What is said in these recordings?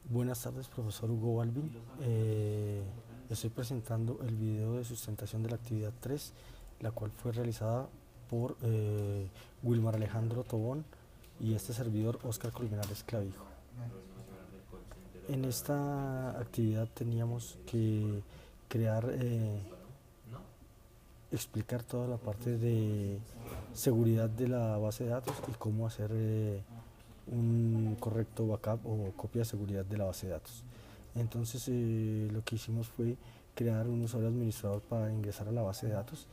Buenas tardes, profesor Hugo Balvin. Estoy presentando el video de sustentación de la actividad 3, la cual fue realizada por Wilmar Alejandro Tobón y este servidor Óscar Colmenares Clavijo. En esta actividad teníamos que crear, explicar toda la parte de seguridad de la base de datos y cómo hacer un correcto backup o copia de seguridad de la base de datos. Entonces lo que hicimos fue crear un usuario administrador para ingresar a la base de datos.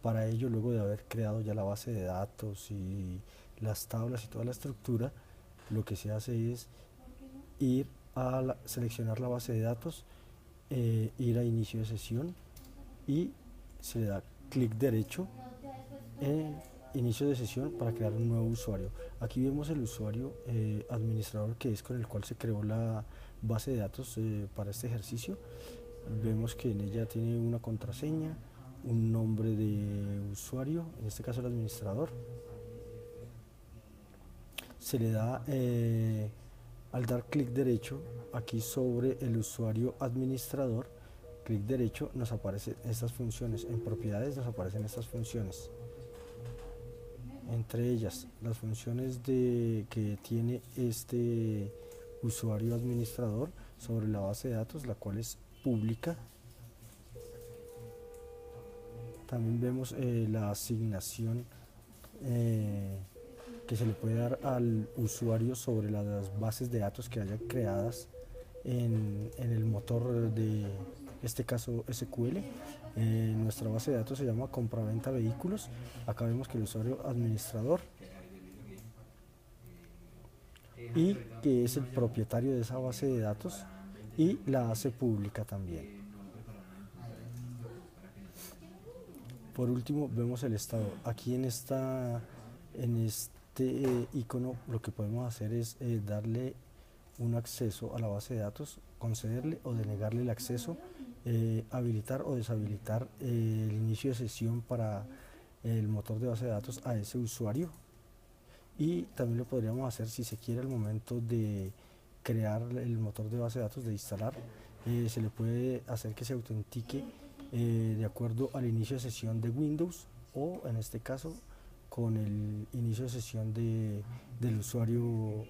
Para ello, luego de haber creado ya la base de datos y las tablas y toda la estructura, lo que se hace es ir a seleccionar la base de datos, ir a inicio de sesión y se le da clic derecho en inicio de sesión para crear un nuevo usuario. Aquí vemos el usuario administrador, que es con el cual se creó la base de datos para este ejercicio. Vemos que en ella tiene una contraseña, un nombre de usuario, en este caso el administrador. Se le da al dar clic derecho aquí sobre el usuario administrador, clic derecho, nos aparecen estas funciones. En propiedades nos aparecen estas funciones, entre ellas las funciones que tiene este usuario administrador sobre la base de datos, la cual es pública. También vemos la asignación que se le puede dar al usuario sobre las bases de datos que haya creadas en el motor de este caso SQL. Nuestra base de datos se llama compraventa vehículos. Acá vemos que el usuario administrador y que es el propietario de esa base de datos y la hace pública también. Por último vemos el estado. Aquí en este icono lo que podemos hacer es darle un acceso a la base de datos, concederle o denegarle el acceso, habilitar o deshabilitar el inicio de sesión para el motor de base de datos a ese usuario. Y también lo podríamos hacer si se quiere al momento de crear el motor de base de datos, de instalar, se le puede hacer que se autentique de acuerdo al inicio de sesión de Windows, o en este caso con el inicio de sesión del usuario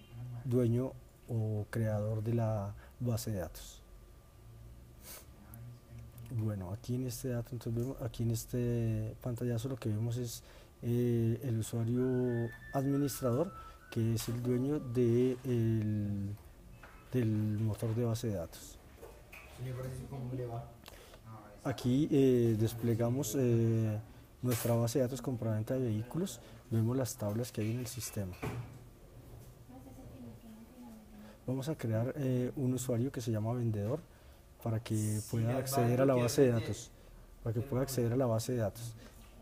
dueño o creador de la base de datos. Bueno, aquí en este dato, entonces vemos, aquí en este pantallazo lo que vemos es el usuario administrador, que es el dueño del motor de base de datos. Aquí desplegamos nuestra base de datos compraventa de vehículos. Vemos las tablas que hay en el sistema. Vamos a crear un usuario que se llama vendedor para que pueda acceder a la base de datos.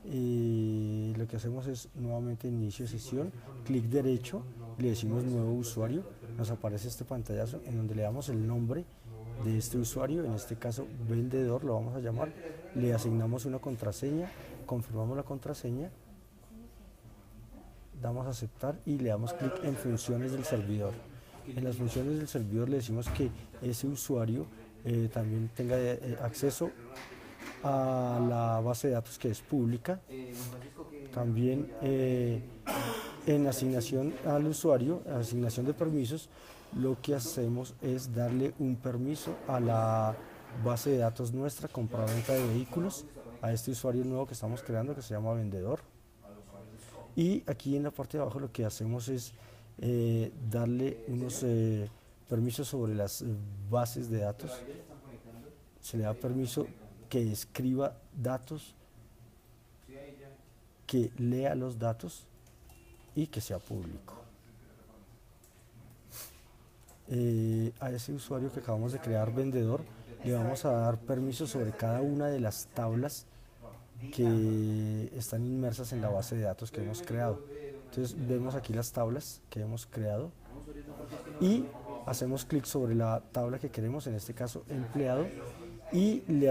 Y lo que hacemos es nuevamente inicio de sesión, clic derecho, le decimos nuevo usuario, nos aparece este pantallazo en donde le damos el nombre de este usuario, en este caso vendedor lo vamos a llamar, le asignamos una contraseña, confirmamos la contraseña, damos a aceptar y le damos clic en funciones del servidor. En las funciones del servidor le decimos que ese usuario también tenga acceso a la base de datos, que es pública. También en asignación al usuario, asignación de permisos, lo que hacemos es darle un permiso a la base de datos nuestra, compraventa de vehículos, a este usuario nuevo que estamos creando, que se llama vendedor. Y aquí en la parte de abajo lo que hacemos es darle unos permisos sobre las bases de datos. Se le da permiso que escriba datos, que lea los datos y que sea público. A ese usuario que acabamos de crear, vendedor, le vamos a dar permiso sobre cada una de las tablas que están inmersas en la base de datos que hemos creado. Entonces vemos aquí las tablas que hemos creado y hacemos clic sobre la tabla que queremos, en este caso empleado, y le